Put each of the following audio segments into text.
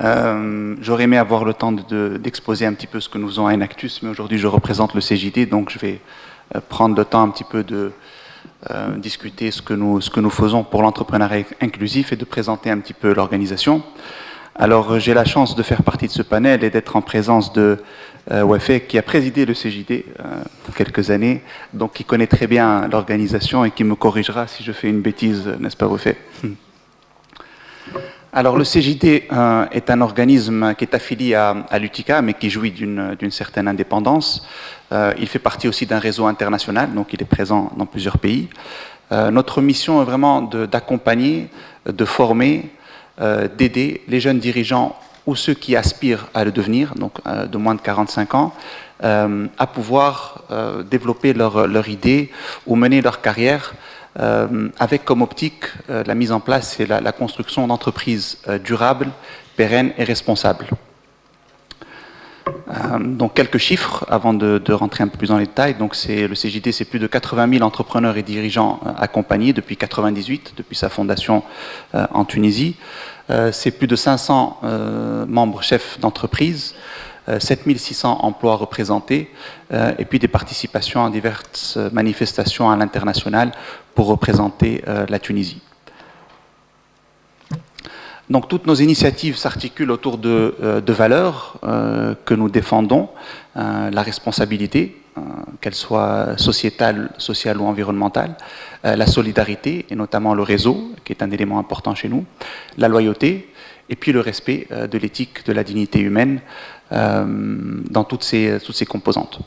J'aurais aimé avoir le temps d'exposer un petit peu ce que nous faisons à Enactus, mais aujourd'hui je représente le CJD, donc je vais prendre le temps un petit peu de discuter ce que nous faisons pour l'entrepreneuriat inclusif et de présenter un petit peu l'organisation. Alors j'ai la chance de faire partie de ce panel et d'être en présence de Wafé, qui a présidé le CJD quelques années, donc qui connaît très bien l'organisation et qui me corrigera si je fais une bêtise, n'est-ce pas Wafé? Alors le CJD est un organisme qui est affilié à l'UTICA, mais qui jouit d'une certaine indépendance. Il fait partie aussi d'un réseau international, donc il est présent dans plusieurs pays. Notre mission est vraiment d'accompagner, de former, d'aider les jeunes dirigeants ou ceux qui aspirent à le devenir, donc de moins de 45 ans, à pouvoir développer leur idée ou mener leur carrière avec comme optique la mise en place et la construction d'entreprises durables, pérennes et responsables. Donc quelques chiffres avant de rentrer un peu plus dans les détails. Donc le CJD, c'est plus de 80 000 entrepreneurs et dirigeants accompagnés depuis 1998, depuis sa fondation en Tunisie. C'est plus de 500 membres chefs d'entreprise, 7600 emplois représentés, et puis des participations à diverses manifestations à l'international pour représenter la Tunisie. Donc toutes nos initiatives s'articulent autour de valeurs que nous défendons, la responsabilité, qu'elle soit sociétale, sociale ou environnementale, la solidarité, et notamment le réseau, qui est un élément important chez nous, la loyauté, et puis le respect de l'éthique, de la dignité humaine, dans toutes ces composantes.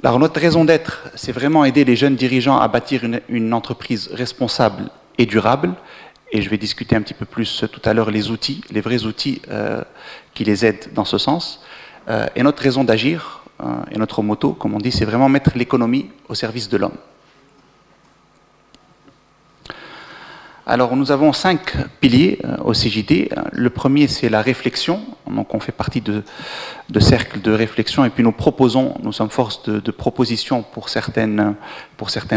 Alors notre raison d'être, c'est vraiment aider les jeunes dirigeants à bâtir une entreprise responsable et durable, et je vais discuter un petit peu plus tout à l'heure les outils, les vrais outils qui les aident dans ce sens. Et notre raison d'agir, et notre motto, comme on dit, c'est vraiment mettre l'économie au service de l'homme. Alors nous avons 5 piliers au CJD. Le premier, c'est la réflexion. Donc on fait partie de cercles de réflexion et puis nous sommes force de proposition pour certaines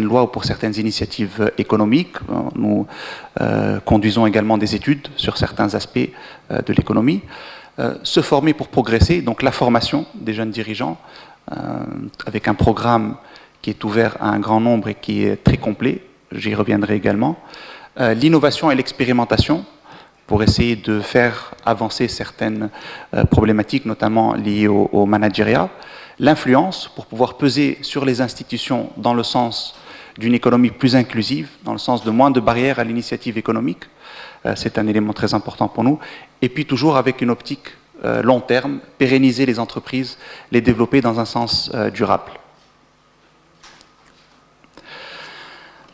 lois ou pour certaines initiatives économiques. Nous conduisons également des études sur certains aspects de l'économie. Se former pour progresser, donc la formation des jeunes dirigeants avec un programme qui est ouvert à un grand nombre et qui est très complet. J'y reviendrai également. L'innovation et l'expérimentation pour essayer de faire avancer certaines problématiques, notamment liées au managériat. L'influence pour pouvoir peser sur les institutions dans le sens d'une économie plus inclusive, dans le sens de moins de barrières à l'initiative économique. C'est un élément très important pour nous. Et puis toujours avec une optique long terme, pérenniser les entreprises, les développer dans un sens durable.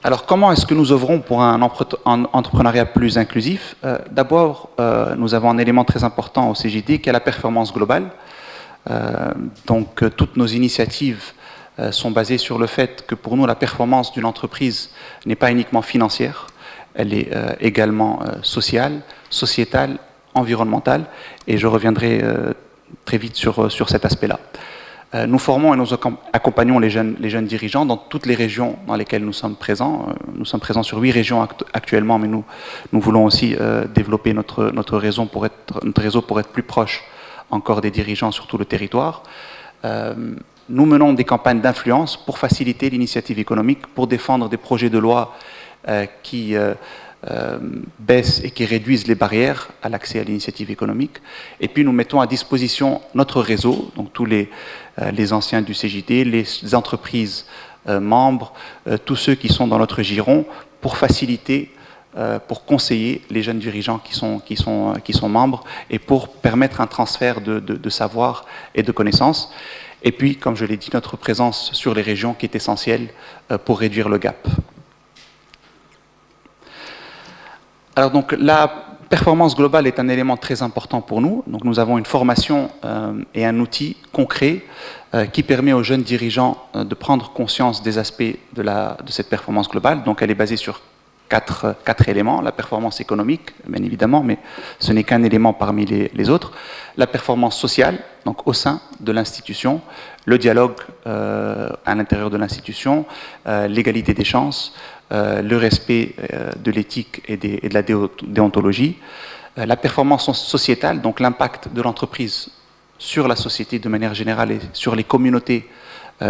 Alors, comment est-ce que nous œuvrons pour un entrepreneuriat plus inclusif? D'abord, nous avons un élément très important au CJD qui est la performance globale. Donc, toutes nos initiatives sont basées sur le fait que pour nous, la performance d'une entreprise n'est pas uniquement financière, elle est également sociale, sociétale, environnementale, et je reviendrai très vite sur cet aspect-là. Nous formons et nous accompagnons les jeunes dirigeants dans toutes les régions dans lesquelles nous sommes présents. Nous sommes présents sur 8 régions actuellement, mais nous voulons aussi développer notre réseau pour être plus proche encore des dirigeants sur tout le territoire. Nous menons des campagnes d'influence pour faciliter l'initiative économique, pour défendre des projets de loi qui baissent et qui réduisent les barrières à l'accès à l'initiative économique. Et puis nous mettons à disposition notre réseau, donc tous les anciens du CJD, les entreprises membres, tous ceux qui sont dans notre giron, pour faciliter, pour conseiller les jeunes dirigeants qui sont membres et pour permettre un transfert de savoir et de connaissances. Et puis, comme je l'ai dit, notre présence sur les régions qui est essentielle pour réduire le gap. Alors donc la performance globale est un élément très important pour nous. Donc nous avons une formation et un outil concret qui permet aux jeunes dirigeants de prendre conscience des aspects de cette performance globale. Donc elle est basée sur quatre éléments. La performance économique, bien évidemment, mais ce n'est qu'un élément parmi les autres. La performance sociale, donc au sein de l'institution, le dialogue à l'intérieur de l'institution, l'égalité des chances, le respect de l'éthique et de la déontologie, la performance sociétale, donc l'impact de l'entreprise sur la société de manière générale et sur les communautés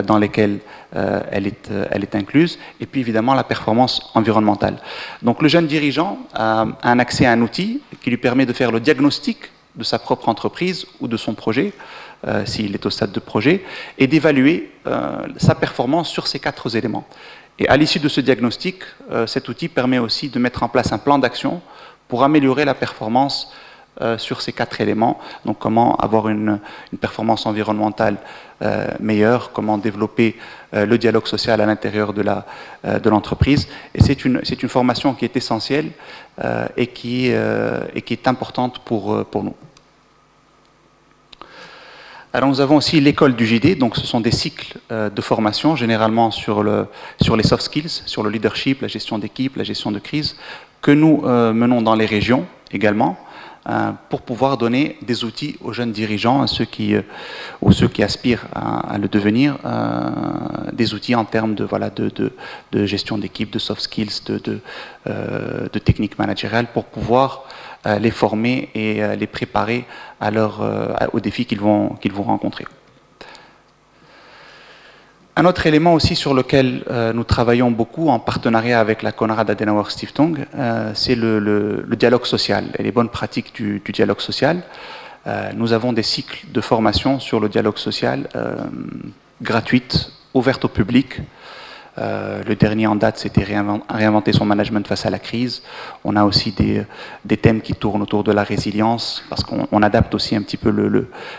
dans lesquelles elle est incluse, et puis évidemment la performance environnementale. Donc le jeune dirigeant a un accès à un outil qui lui permet de faire le diagnostic de sa propre entreprise ou de son projet, s'il est au stade de projet, et d'évaluer sa performance sur ces 4 éléments. Et à l'issue de ce diagnostic, cet outil permet aussi de mettre en place un plan d'action pour améliorer la performance sur ces 4 éléments. Donc comment avoir une performance environnementale meilleure, comment développer le dialogue social à l'intérieur de l'entreprise. Et c'est une formation qui est essentielle et qui est importante pour nous. Alors nous avons aussi l'école du JD, donc ce sont des cycles de formation, généralement sur les soft skills, sur le leadership, la gestion d'équipe, la gestion de crise, que nous menons dans les régions également, pour pouvoir donner des outils aux jeunes dirigeants, à ceux qui aspirent à le devenir, des outils en termes de gestion d'équipe, de soft skills, de techniques managériales, pour pouvoir les former et les préparer aux défis qu'ils vont rencontrer. Un autre élément aussi sur lequel nous travaillons beaucoup en partenariat avec la Konrad Adenauer Stiftung, c'est le dialogue social et les bonnes pratiques du dialogue social. Nous avons des cycles de formation sur le dialogue social gratuites, ouvertes au public. Le dernier en date, c'était réinventer son management face à la crise. On a aussi des thèmes qui tournent autour de la résilience, parce qu'on adapte aussi un petit peu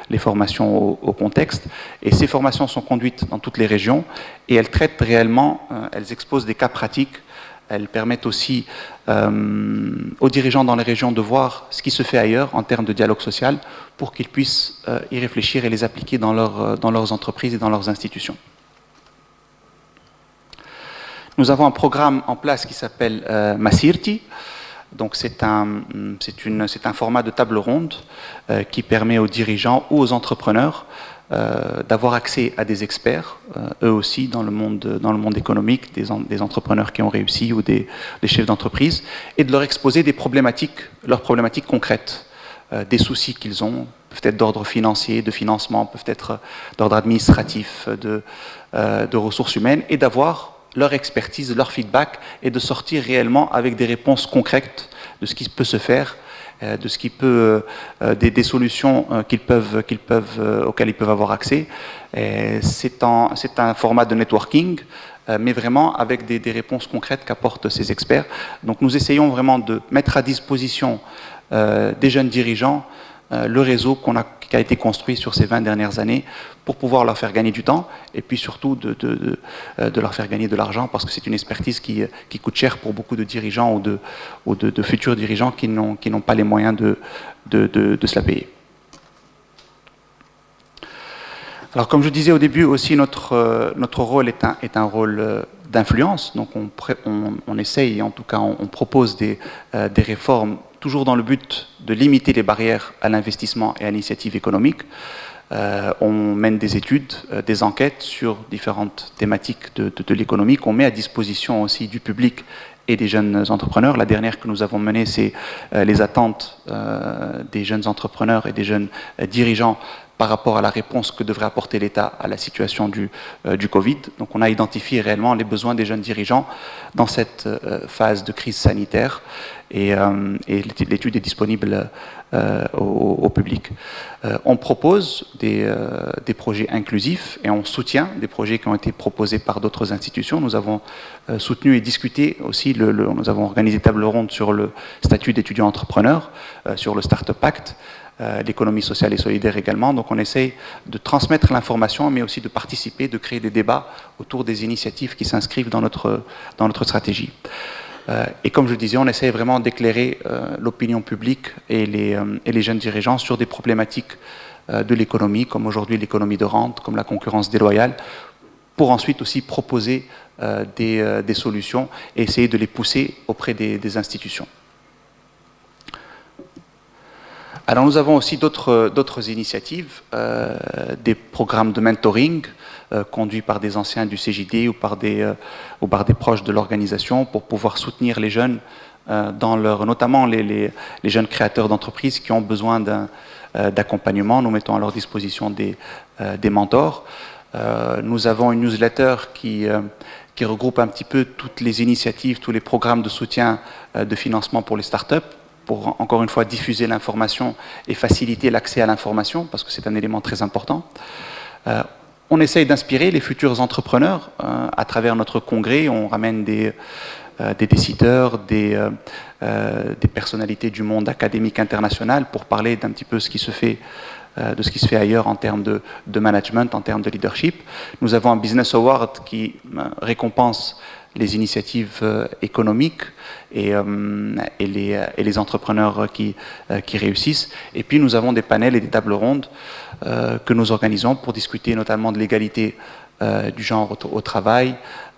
les formations au contexte. Et ces formations sont conduites dans toutes les régions, et elles traitent réellement, elles exposent des cas pratiques. Elles permettent aussi aux dirigeants dans les régions de voir ce qui se fait ailleurs en termes de dialogue social, pour qu'ils puissent y réfléchir et les appliquer dans leurs entreprises et dans leurs institutions. Nous avons un programme en place qui s'appelle Masirti. Donc c'est un format de table ronde qui permet aux dirigeants ou aux entrepreneurs d'avoir accès à des experts, eux aussi dans le monde économique, des entrepreneurs qui ont réussi ou des chefs d'entreprise, et de leur exposer leurs problématiques concrètes, des soucis qu'ils ont, peuvent être d'ordre financier, de financement, peuvent être d'ordre administratif, de ressources humaines, et d'avoir leur expertise, leur feedback, et de sortir réellement avec des réponses concrètes de ce qui peut se faire, de ce qui peut, des solutions auxquelles ils peuvent avoir accès. C'est un format de networking, mais vraiment avec des réponses concrètes qu'apportent ces experts. Donc nous essayons vraiment de mettre à disposition des jeunes dirigeants le réseau qui a été construit sur ces 20 dernières années, pour pouvoir leur faire gagner du temps, et puis surtout de leur faire gagner de l'argent, parce que c'est une expertise qui coûte cher pour beaucoup de dirigeants ou de futurs dirigeants qui n'ont pas les moyens de se la payer. Alors comme je disais au début aussi, notre rôle est un rôle d'influence, donc on essaye, en tout cas on propose des réformes toujours dans le but de limiter les barrières à l'investissement et à l'initiative économique. On mène des études, des enquêtes sur différentes thématiques de l'économie qu'on met à disposition aussi du public et des jeunes entrepreneurs. La dernière que nous avons menée, c'est les attentes des jeunes entrepreneurs et des jeunes dirigeants par rapport à la réponse que devrait apporter l'État à la situation du Covid. Donc on a identifié réellement les besoins des jeunes dirigeants dans cette phase de crise sanitaire, et l'étude est disponible au public. On propose des projets inclusifs, et on soutient des projets qui ont été proposés par d'autres institutions. Nous avons soutenu et discuté aussi, nous avons organisé une table ronde sur le statut d'étudiant entrepreneur, sur le Startup Act, l'économie sociale et solidaire également. Donc on essaye de transmettre l'information, mais aussi de participer, de créer des débats autour des initiatives qui s'inscrivent dans notre stratégie. Et comme je le disais, on essaye vraiment d'éclairer l'opinion publique et les jeunes dirigeants sur des problématiques de l'économie, comme aujourd'hui l'économie de rente, comme la concurrence déloyale, pour ensuite aussi proposer des solutions et essayer de les pousser auprès des institutions. Alors nous avons aussi d'autres initiatives, des programmes de mentoring conduits par des anciens du CJD ou par des proches de l'organisation, pour pouvoir soutenir les jeunes notamment les jeunes créateurs d'entreprises qui ont besoin d'accompagnement. Nous mettons à leur disposition des mentors. Nous avons une newsletter qui regroupe un petit peu toutes les initiatives, tous les programmes de soutien de financement pour les startups, pour encore une fois diffuser l'information et faciliter l'accès à l'information, parce que c'est un élément très important. On essaye d'inspirer les futurs entrepreneurs à travers notre congrès. On ramène des décideurs, des personnalités du monde académique international pour parler d'un petit peu ce qui se fait, de ce qui se fait ailleurs en termes de management, en termes de leadership. Nous avons un Business Award qui récompense les initiatives économiques et les entrepreneurs qui réussissent. Et puis nous avons des panels et des tables rondes que nous organisons pour discuter notamment de l'égalité du genre au travail,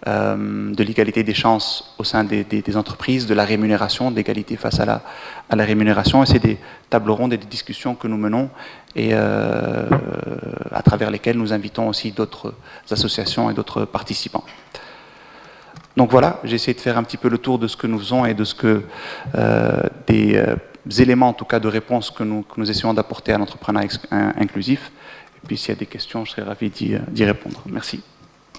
de l'égalité des chances au sein des entreprises, de la rémunération, d'égalité face à la rémunération. Et c'est des tables rondes et des discussions que nous menons et à travers lesquelles nous invitons aussi d'autres associations et d'autres participants. Donc voilà, j'ai essayé de faire un petit peu le tour de ce que nous faisons et de ce que des éléments, en tout cas de réponse que nous essayons d'apporter à l'entrepreneuriat inclusif. Et puis s'il y a des questions, je serais ravi d'y répondre. Merci.